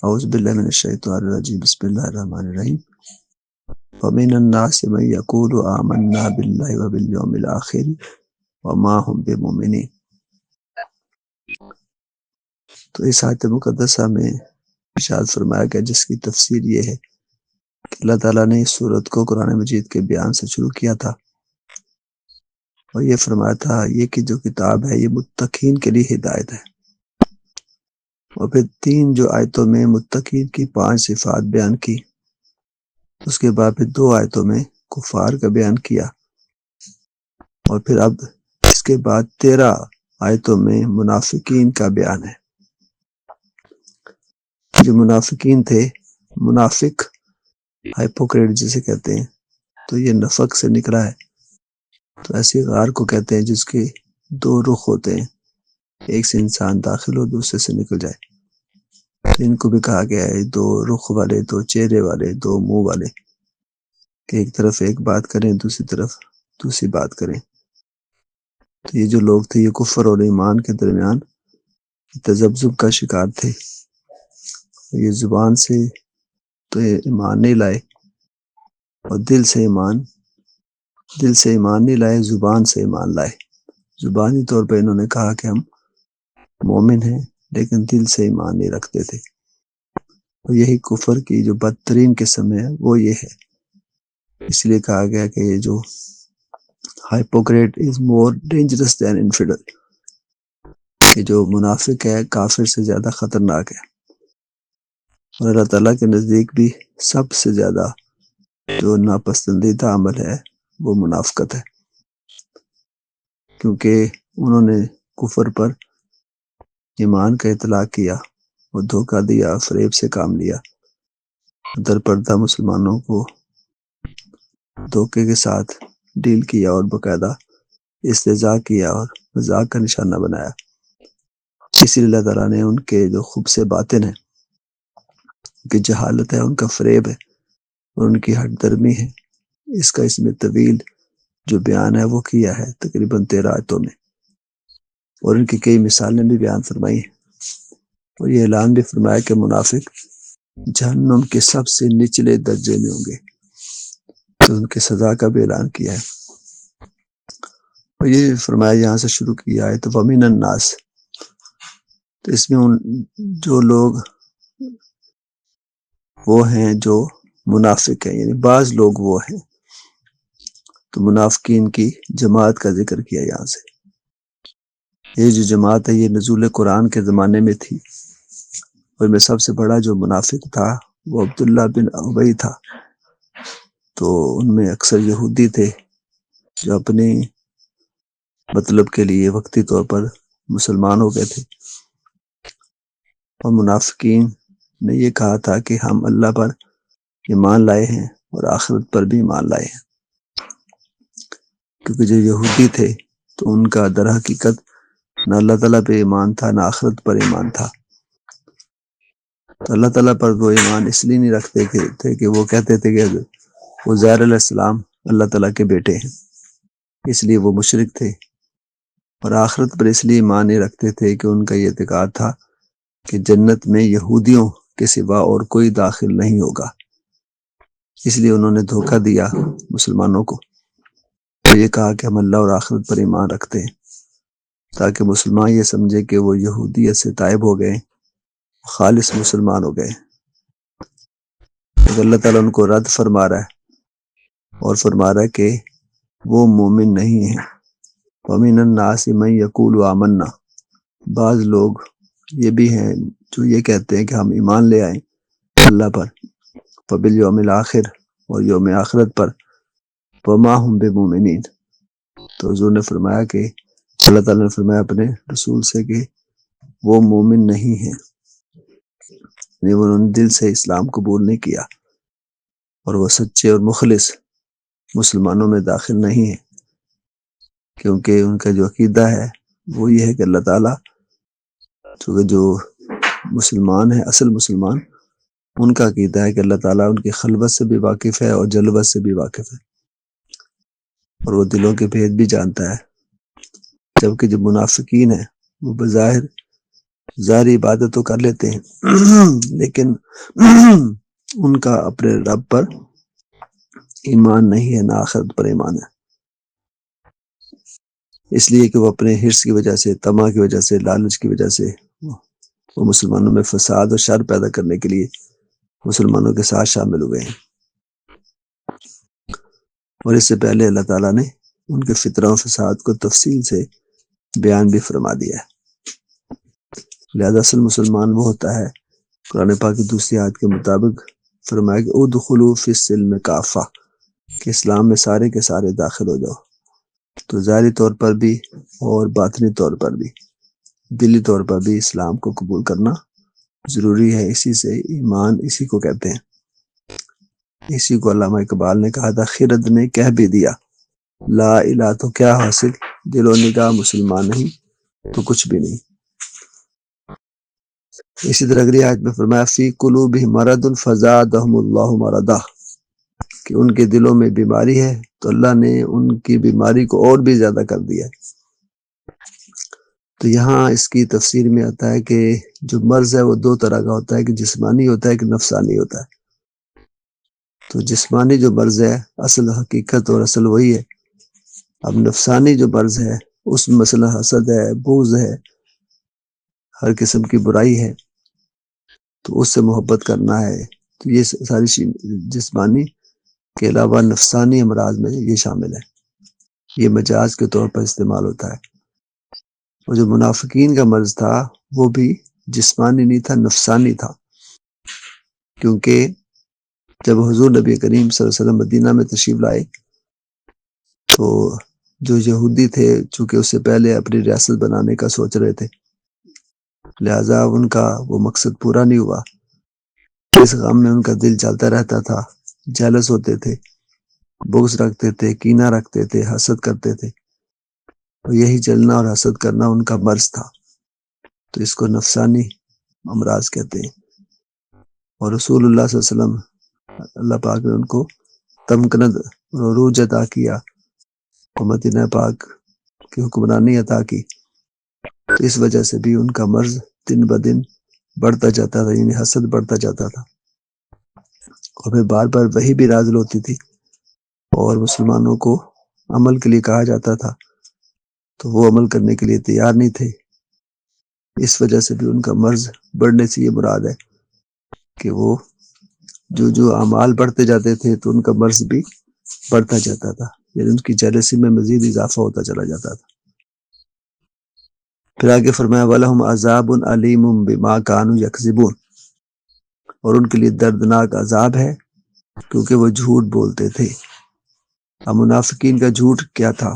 اعوذ باللہ من الشیطان الرجیم بسم اللہ الرحمن الرحیم ومن الناس من یقول آمنا باللہ وبالیوم الآخر وما هم بمؤمنین۔ تو اس آیت مقدسہ میں ارشاد فرمایا گیا جس کی تفسیر یہ ہے کہ اللہ تعالیٰ نے اس صورت کو قرآن مجید کے بیان سے شروع کیا تھا اور یہ فرمایا تھا یہ کہ جو کتاب ہے یہ متقین کے لیے ہدایت ہے، اور پھر 3 جو آیتوں میں متقین کی 5 صفات بیان کی، اس کے بعد پھر 2 آیتوں میں کفار کا بیان کیا، اور پھر اب اس کے بعد 13 آیتوں میں منافقین کا بیان ہے۔ جو منافقین تھے، منافق ہائپوکریٹ جسے کہتے ہیں، تو یہ نفق سے نکلا ہے۔ تو ایسی غار کو کہتے ہیں جس کے 2 رخ ہوتے ہیں، ایک سے انسان داخل ہو دوسرے سے نکل جائے، تو ان کو بھی کہا گیا ہے 2 رخ والے، 2 چہرے والے، 2 منہ والے، کہ ایک طرف ایک بات کریں دوسری طرف دوسری بات کریں۔ تو یہ جو لوگ تھے یہ کفر اور ایمان کے درمیان تذبذب کا شکار تھے، یہ زبان سے تو ایمان نہیں لائے اور دل سے ایمان نہیں لائے، زبان سے ایمان لائے۔ زبانی طور پہ انہوں نے کہا کہ ہم مومن ہیں، لیکن دل سے ایمان نہیں رکھتے تھے، اور یہی کفر کی جو بدترین قسم ہے وہ یہ ہے۔ اس لیے کہا گیا کہ یہ جو ہائپوکریٹ از مور ڈینجرس دین انفیڈل، کہ جو منافق ہے کافر سے زیادہ خطرناک ہے، اور اللہ تعالیٰ کے نزدیک بھی سب سے زیادہ جو ناپسندیدہ عمل ہے وہ منافقت ہے، کیونکہ انہوں نے کفر پر ایمان کا اطلاق کیا اور دھوکہ دیا، فریب سے کام لیا، در پردہ مسلمانوں کو دھوکے کے ساتھ ڈیل کیا اور باقاعدہ استہزاء کیا اور مذاق کا نشانہ بنایا۔ اسی لیے اللہ تعالیٰ نے ان کے جو خبث باطن ہے، ان کی جہالت ہے، ان کا فریب ہے اور ان کی ہٹ درمی ہے، اس کا اس میں طویل جو بیان ہے وہ کیا ہے تقریباً 13 آیتوں میں، اور ان کی کئی مثالیں بھی بیان فرمائی ہیں، اور یہ اعلان بھی فرمایا کہ منافق جہنم کے سب سے نچلے درجے میں ہوں گے، تو ان کی سزا کا بھی اعلان کیا ہے۔ اور یہ فرمایا یہاں سے شروع کیا ہے تو وَمِنَ النَّاسِ، تو اس میں ان جو لوگ وہ ہیں جو منافق ہیں، یعنی بعض لوگ وہ ہیں، تو منافقین کی جماعت کا ذکر کیا یہاں سے۔ یہ جو جماعت ہے یہ نزول قرآن کے زمانے میں تھی، اور میں سب سے بڑا جو منافق تھا وہ عبداللہ بن ابی تھا۔ تو ان میں اکثر یہودی تھے جو اپنے مطلب کے لیے وقتی طور پر مسلمان ہو گئے تھے، اور منافقین نے یہ کہا تھا کہ ہم اللہ پر ایمان لائے ہیں اور آخرت پر بھی ایمان لائے ہیں، کیونکہ جو یہودی تھے تو ان کا در حقیقت نہ اللہ تعالیٰ پہ ایمان تھا نہ آخرت پر ایمان تھا۔ تو اللہ تعالیٰ پر وہ ایمان اس لیے نہیں رکھتے تھے کہ وہ کہتے تھے کہ عزیر علیہ السلام اللہ تعالیٰ کے بیٹے ہیں، اس لیے وہ مشرک تھے، اور آخرت پر اس لیے ایمان نہیں رکھتے تھے کہ ان کا یہ اعتقاد تھا کہ جنت میں یہودیوں کے سوا اور کوئی داخل نہیں ہوگا، اس لیے انہوں نے دھوکہ دیا مسلمانوں کو، تو یہ کہا کہ ہم اللہ اور آخرت پر ایمان رکھتے ہیں، تاکہ مسلمان یہ سمجھے کہ وہ یہودیت سے تائب ہو گئے، خالص مسلمان ہو گئے۔ اللہ تعالیٰ ان کو رد فرما رہا ہے اور فرما رہا ہے کہ وہ مومن نہیں ہیں۔ وَمِنَ النَّاسِ مَن يَقُولُ آمَنَّا، بعض لوگ یہ بھی ہیں جو یہ کہتے ہیں کہ ہم ایمان لے آئیں اللہ پر، وَبِالْيَوْمِ الْآخِرِ، اور یوم آخرت پر، وَمَا هُمْ بِمُؤْمِنِينَ۔ تو حضور نے فرمایا کہ اللہ تعالیٰ نے فرمایا اپنے رسول سے کہ وہ مومن نہیں ہیں، یعنی انہوں نے دل سے اسلام قبول نہیں کیا، اور وہ سچے اور مخلص مسلمانوں میں داخل نہیں ہیں، کیونکہ ان کا جو عقیدہ ہے وہ یہ ہے کہ اللہ تعالیٰ چونکہ جو مسلمان ہیں اصل مسلمان، ان کا عقیدہ ہے کہ اللہ تعالیٰ ان کی خلوت سے بھی واقف ہے اور جلوت سے بھی واقف ہے، اور وہ دلوں کے بھید بھی جانتا ہے، جبکہ جو منافقین ہیں وہ بظاہر ظاہری عبادت تو کر لیتے ہیں لیکن ان کا اپنے رب پر ایمان نہیں ہے، نہ آخرت پر ایمان ہے، اس لیے کہ وہ اپنے حرص کی وجہ سے، طمع کی وجہ سے، لالچ کی وجہ سے وہ مسلمانوں میں فساد اور شر پیدا کرنے کے لیے مسلمانوں کے ساتھ شامل ہوئے ہیں۔ اور اس سے پہلے اللہ تعالیٰ نے ان کے فتنہ و فساد کو تفصیل سے بیان بھی فرما دیا ہے۔ لہذا اصل مسلمان وہ ہوتا ہے، قرآن پاک کی دوسری آیت کے مطابق فرمایا کہ ادخلوا فی السلم کافہ، کہ اسلام میں سارے کے سارے داخل ہو جاؤ۔ تو ظاہری طور پر بھی اور باطنی طور پر بھی، دلی طور پر بھی اسلام کو قبول کرنا ضروری ہے۔ اسی سے ایمان اسی کو کہتے ہیں۔ اسی کو علامہ اقبال نے کہا تھا، خرد نے کہہ بھی دیا لا الہ تو کیا حاصل، دل و نگاہ مسلمان نہیں تو کچھ بھی نہیں۔ اسی طرح اگلی آیت میں فرمایا فی قلوبہم مرض فزادہم اللہ مرضا، کہ ان کے دلوں میں بیماری ہے تو اللہ نے ان کی بیماری کو اور بھی زیادہ کر دیا۔ تو یہاں اس کی تفسیر میں آتا ہے کہ جو مرض ہے وہ دو طرح کا ہوتا ہے، کہ جسمانی ہوتا ہے کہ نفسانی ہوتا ہے۔ تو جسمانی جو مرض ہے اصل حقیقت اور اصل وہی ہے۔ اب نفسانی جو مرض ہے اس میں مثلا حسد ہے، بغض ہے، ہر قسم کی برائی ہے، تو اس سے محبت کرنا ہے۔ تو یہ ساری جسمانی کے علاوہ نفسانی امراض میں یہ شامل ہے، یہ مجاز کے طور پر استعمال ہوتا ہے۔ اور جو منافقین کا مرض تھا وہ بھی جسمانی نہیں تھا، نفسانی تھا، کیونکہ جب حضور نبی کریم صلی اللہ علیہ وسلم مدینہ میں تشریف لائے تو جو یہودی تھے چونکہ اس سے پہلے اپنی ریاست بنانے کا سوچ رہے تھے، لہذا ان کا وہ مقصد پورا نہیں ہوا، اس غم میں ان کا دل چلتا رہتا تھا، جیلس ہوتے تھے، بغض رکھتے تھے، کینہ رکھتے تھے، حسد کرتے تھے، اور یہی جلنا اور حسد کرنا ان کا مرض تھا۔ تو اس کو نفسانی امراض کہتے ہیں۔ اور رسول اللہ صلی اللہ علیہ وسلم، اللہ پاک نے ان کو تمکنت اور عروج عطا کیا اور مدینہ پاک کی حکمرانی عطا کی، تو اس وجہ سے بھی ان کا مرض دن بدن بڑھتا جاتا تھا، یعنی حسد بڑھتا جاتا تھا، اور پھر بار بار وہی بھی نازل ہوتی تھی اور مسلمانوں کو عمل کے لیے کہا جاتا تھا تو وہ عمل کرنے کے لیے تیار نہیں تھے۔ اس وجہ سے بھی ان کا مرض بڑھنے سے یہ مراد ہے کہ وہ جو اعمال بڑھتے جاتے تھے تو ان کا مرض بھی بڑھتا جاتا تھا، یعنی ان کی جیلسی میں مزید اضافہ ہوتا چلا جاتا تھا۔ پھر آگے فرمایا وَلَهُمْ عَذَابٌ عَلِيمٌ بِمَا كَانُوا يَكْذِبُونَ، اور ان کے لیے دردناک عذاب ہے کیونکہ وہ جھوٹ بولتے تھے۔ اب منافقین کا جھوٹ کیا تھا؟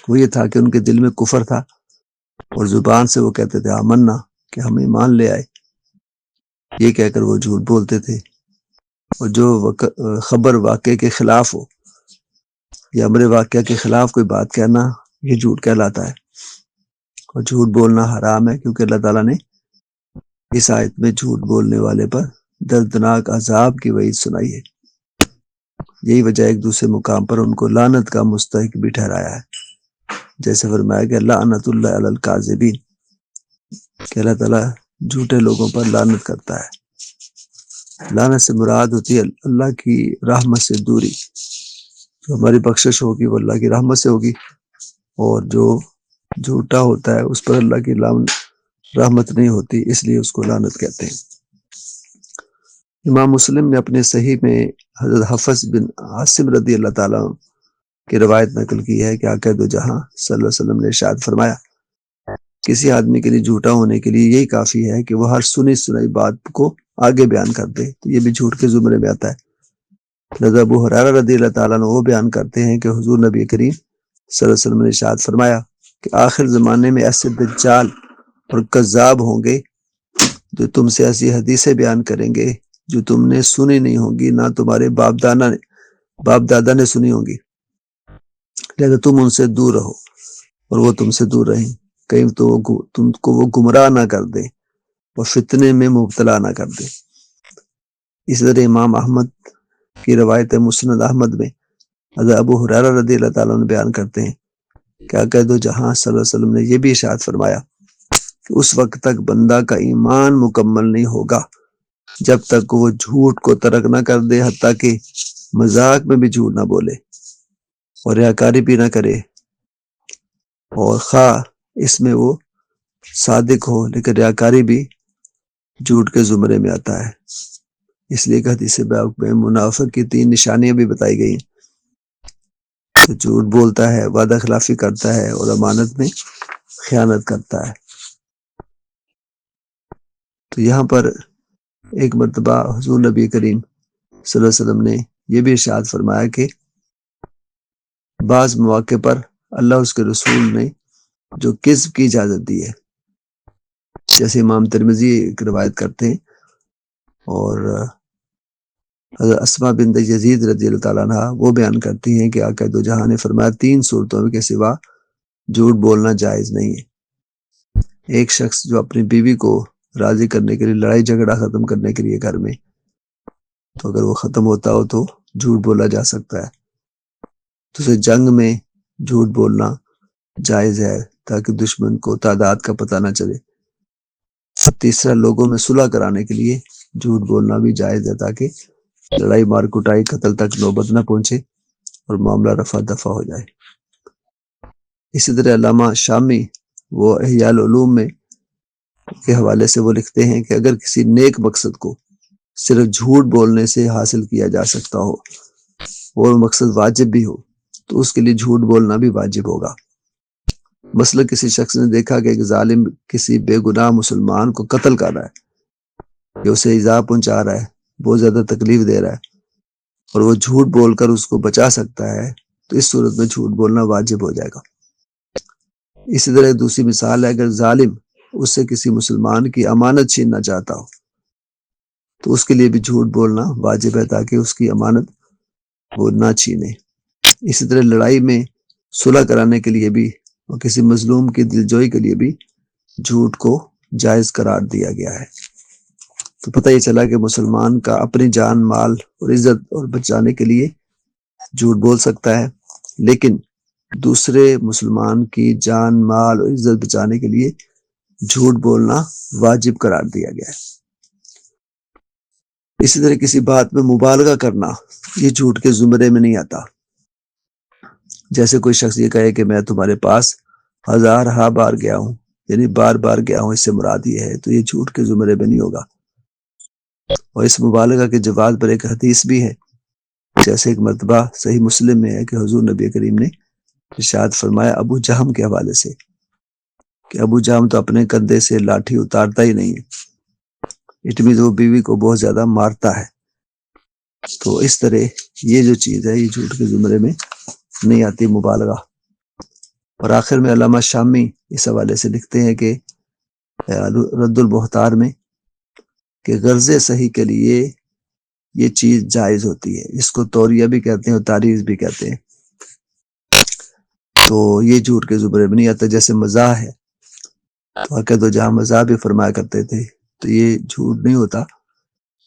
وہ یہ تھا کہ ان کے دل میں کفر تھا اور زبان سے وہ کہتے تھے آمنا، کہ ہم ایمان لے آئے، یہ کہہ کر وہ جھوٹ بولتے تھے۔ اور جو خبر واقعے کے خلاف ہو یا امر واقعہ کے خلاف کوئی بات کہنا، یہ جھوٹ کہلاتا ہے، اور جھوٹ بولنا حرام ہے، کیونکہ اللہ تعالیٰ نے اس آیت میں جھوٹ بولنے والے پر دردناک عذاب کی وعید سنائی ہے۔ یہی وجہ ایک دوسرے مقام پر ان کو لعنت کا مستحق بھی ٹھہرایا ہے، جیسے فرمایا کہ لعنت اللہ علی الکاذبین، کہ اللہ تعالیٰ جھوٹے لوگوں پر لعنت کرتا ہے۔ لعنت سے مراد ہوتی ہے اللہ کی رحمت سے دوری، جو ہماری بخشش ہوگی وہ اللہ کی رحمت سے ہوگی، اور جو جھوٹا ہوتا ہے اس پر اللہ کی رحمت نہیں ہوتی، اس لیے اس کو لعنت کہتے ہیں۔ امام مسلم نے اپنے صحیح میں حضرت حفص بن عاصم رضی اللہ تعالیٰ کی روایت نقل کی ہے کہ آقا دو جہاں صلی اللہ علیہ وسلم نے ارشاد فرمایا کسی آدمی کے لیے جھوٹا ہونے کے لیے یہی کافی ہے کہ وہ ہر سنی سنائی بات کو آگے بیان کر دے، تو یہ بھی جھوٹ کے زمرے میں آتا ہے۔ لذا ابو ہریرہ رضی اللہ تعالیٰ عنہ وہ بیان کرتے ہیں کہ حضور نبی کریم صلی اللہ علیہ وسلم نے ارشاد فرمایا کہ آخر زمانے میں ایسے دجال اور کذاب ہوں گے جو تم سے ایسی حدیثیں بیان کریں گے جو تم نے سنی نہیں ہوں گی، نہ تمہارے باپ دادا نے سنی ہوں گی، لہذا تم ان سے دور رہو اور وہ تم سے دور رہیں، کہیں تو تم کو وہ گمراہ نہ کر دے اور فتنے میں مبتلا نہ کر دے۔ اسی طرح امام احمد کی روایت مسند احمد میں حضرت ابو ہریرہ رضی اللہ تعالیٰ عنہ بیان کرتے ہیں کہ آقا دو جہاں صلی اللہ علیہ وسلم نے یہ بھی ارشاد فرمایا کہ اس وقت تک بندہ کا ایمان مکمل نہیں ہوگا جب تک وہ جھوٹ کو ترک نہ کر دے، حتیٰ کہ مذاق میں بھی جھوٹ نہ بولے اور ریاکاری بھی نہ کرے، اور خواہ اس میں وہ صادق ہو، لیکن ریاکاری بھی جھوٹ کے زمرے میں آتا ہے۔ اس لیے کہ حدیث پاک میں منافق کی 3 نشانیاں بھی بتائی گئی ہیں۔ تو جھوٹ بولتا ہے، وعدہ خلافی کرتا ہے، اور امانت میں خیانت کرتا ہے۔ تو یہاں پر ایک مرتبہ حضور نبی کریم صلی اللہ علیہ وسلم نے یہ بھی ارشاد فرمایا کہ بعض مواقع پر اللہ اس کے رسول نے جو کذب کی اجازت دی ہے، جیسے امام ترمذی ایک روایت کرتے ہیں، اور حضرت اسماء بنت یزید رضی اللہ تعالیٰ عنہ وہ بیان کرتی ہیں کہ آقا دو جہاں نے فرمایا 3 صورتوں میں کے سوا جھوٹ بولنا جائز نہیں ہے۔ ایک شخص جو اپنی بیوی کو راضی کرنے کے لیے لڑائی جھگڑا ختم کرنے کے لیے گھر میں، تو اگر وہ ختم ہوتا ہو تو جھوٹ بولا جا سکتا ہے۔ دوسرے جنگ میں جھوٹ بولنا جائز ہے تاکہ دشمن کو تعداد کا پتہ نہ چلے۔ تیسرا لوگوں میں صلح کرانے کے لیے جھوٹ بولنا بھی جائز ہے تاکہ لڑائی مار کٹائی قتل تک نوبت نہ پہنچے اور معاملہ رفع دفع ہو جائے۔ اسی طرح علامہ شامی وہ احیاء العلوم میں کے حوالے سے وہ لکھتے ہیں کہ اگر کسی نیک مقصد کو صرف جھوٹ بولنے سے حاصل کیا جا سکتا ہو اور مقصد واجب بھی ہو تو اس کے لیے جھوٹ بولنا بھی واجب ہوگا۔ مثلا کسی شخص نے دیکھا کہ ایک ظالم کسی بے گناہ مسلمان کو قتل کر رہا ہے، کہ اسے ایذا پہنچا رہا ہے، بہت زیادہ تکلیف دے رہا ہے، اور وہ جھوٹ بول کر اس کو بچا سکتا ہے، تو اس صورت میں جھوٹ بولنا واجب ہو جائے گا۔ اسی طرح ایک دوسری مثال ہے، اگر ظالم اس سے کسی مسلمان کی امانت چھیننا چاہتا ہو تو اس کے لیے بھی جھوٹ بولنا واجب ہے تاکہ اس کی امانت وہ نہ چھینے۔ اسی طرح لڑائی میں صلح کرانے کے لیے بھی اور کسی مظلوم کی دلجوئی کے لیے بھی جھوٹ کو جائز قرار دیا گیا ہے۔ تو پتہ یہ چلا کہ مسلمان کا اپنی جان، مال اور عزت اور بچانے کے لیے جھوٹ بول سکتا ہے، لیکن دوسرے مسلمان کی جان، مال اور عزت بچانے کے لیے جھوٹ بولنا واجب قرار دیا گیا ہے۔ اسی طرح کسی بات میں مبالغہ کرنا یہ جھوٹ کے زمرے میں نہیں آتا۔ جیسے کوئی شخص یہ کہے کہ میں تمہارے پاس 1000 بار گیا ہوں، یعنی بار بار گیا ہوں، اس سے مراد یہ ہے، تو یہ جھوٹ کے زمرے میں نہیں ہوگا۔ اور اس مبالغہ کے جواز پر ایک حدیث بھی ہے، جیسے ایک مرتبہ صحیح مسلم میں ہے کہ حضور نبی کریم نے ارشاد فرمایا ابو جہم کے حوالے سے کہ ابو جہم تو اپنے کندھے سے لاٹھی اتارتا ہی نہیں ہے، اٹ مینز وہ بیوی کو بہت زیادہ مارتا ہے۔ تو اس طرح یہ جو چیز ہے یہ جھوٹ کے زمرے میں نہیں آتی، مبالغہ۔ اور آخر میں علامہ شامی اس حوالے سے لکھتے ہیں کہ رد البہتار میں کہ غرض صحیح کے لیے یہ چیز جائز ہوتی ہے، اس کو توریہ بھی کہتے ہیں اور تعریض بھی کہتے ہیں۔ تو یہ جھوٹ کے زمرے میں نہیں آتا۔ جیسے مزاح ہے، تو حقیقت جہاں مزاح بھی فرمایا کرتے تھے، تو یہ جھوٹ نہیں ہوتا،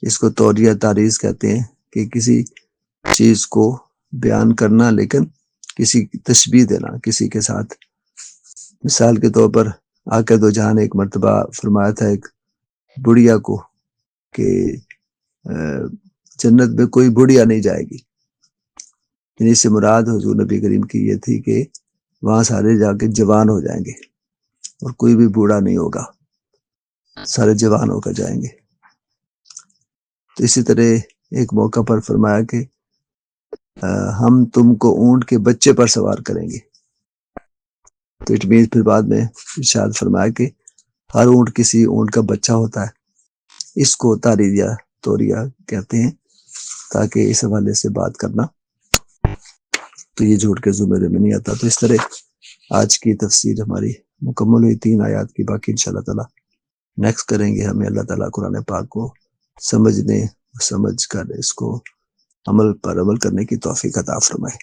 اس کو توریہ تعریض کہتے ہیں، کہ کسی چیز کو بیان کرنا لیکن کسی کی تشبیہ دینا کسی کے ساتھ۔ مثال کے طور پر آقا دو جہاں نے ایک مرتبہ فرمایا تھا ایک بڑھیا کو کہ جنت میں کوئی بڑھیا نہیں جائے گی، یعنی اس سے مراد حضور نبی کریم کی یہ تھی کہ وہاں سارے جا کے جوان ہو جائیں گے اور کوئی بھی بوڑھا نہیں ہوگا، سارے جوان ہو کر جائیں گے۔ تو اسی طرح ایک موقع پر فرمایا کہ ہم تم کو اونٹ کے بچے پر سوار کریں گے، تو اٹ مینز پھر بعد میں ارشاد فرمایا کہ ہر اونٹ کسی اونٹ کا بچہ ہوتا ہے۔ اس کو تعریض یا توریہ کہتے ہیں، تاکہ اس حوالے سے بات کرنا تو یہ جھوٹ کے زمرے میں نہیں آتا۔ تو اس طرح آج کی تفسیر ہماری مکمل ہوئی 3 آیات کی، باقی انشاءاللہ تعالی نیکسٹ کریں گے۔ ہمیں اللہ تعالیٰ قرآن پاک کو سمجھ کر اس کو عمل پر عمل کرنے کی توفیق عطا فرمائے۔